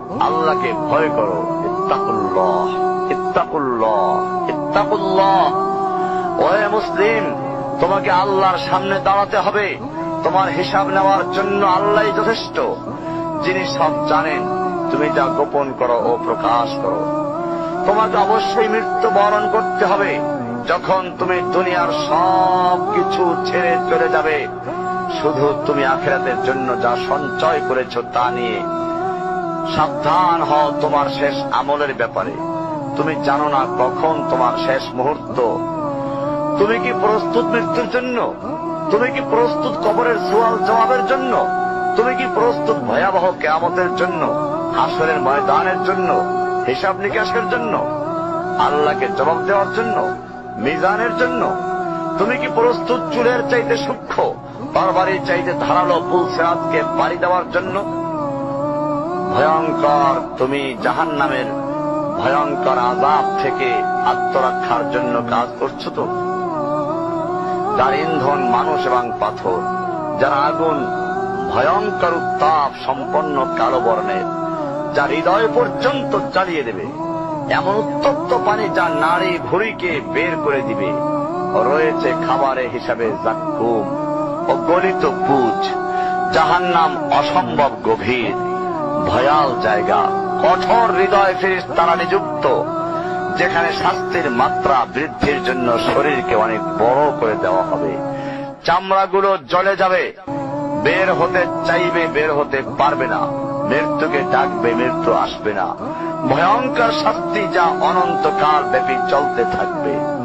আল্লাহকে ভয় করো। ইত্তাকুল্লাহ, ইত্তাকুল্লাহ, ইত্তাকুল্লাহ। ওহে মুসলিম, তোমাকে আল্লাহর সামনে দাঁড়াতে হবে। তোমার হিসাব নেওয়ার জন্য আল্লাহই যথেষ্ট, যিনি সব জানেন। তুমি যা গোপন করো ও প্রকাশ করো। তোমাকে অবশ্যই মৃত্যুবরণ করতে হবে। যখন তুমি দুনিয়ার সব কিছু ছেড়ে চলে যাবে, শুধু তুমি আখিরাতের জন্য যা সঞ্চয় করেছ তা নিয়ে সাবধান হও তোমার শেষ আমলের ব্যাপারে। তুমি জানো না কখন তোমার শেষ মুহূর্ত। তুমি কি প্রস্তুত মৃত্যুর জন্য? তুমি কি প্রস্তুত কবরের সওয়াল জবাবের জন্য? তুমি কি প্রস্তুত ভয়াবহ কিয়ামতের জন্য, হাসরের ময়দানের জন্য, হিসাব নিকাশের জন্য, আল্লাহকে জবাব দেওয়ার জন্য, মিজানের জন্য? তুমি কি প্রস্তুত চুলের চাইতে সূক্ষ্ম, তরবারির চাইতে ধারালো পুল সিরাতকে পাড়ি দেওয়ার জন্য? ভয়ঙ্কর তুমি জাহান্নামের ভয়ঙ্কর আযাব থেকে আত্মরক্ষার জন্য কাজ করছো তো? যার ইন্ধন মানুষ এবং পাথর, যার আগুন ভয়ঙ্কর উত্তাপ সম্পন্ন কালো বর্ণের, যা হৃদয় পর্যন্ত জ্বালিয়ে দেবে, এমন উত্তপ্ত পানি যা নাড়ি ভুঁড়িকে বের করে দিবে। রয়েছে খাবারে হিসাবে জাক্কুম ও গলিত পুঁজ। জাহান্নাম অসম্ভব গভীর, ভয়াল জায়গা। কঠোর হৃদয় ফেরেশতারা নিযুক্ত, যেখানে শাস্তির মাত্রা বৃদ্ধির জন্য শরীরকে অনেক বড় করে দেওয়া হবে। চামড়াগুলো জ্বলে যাবে, বের হতে চাইবে, বের হতে পারবে না। মৃত্যুকে ডাকবে, মৃত্যু আসবে না। ভয়ঙ্কর শাস্তি যা অনন্তকাল ব্যাপী চলতে থাকবে।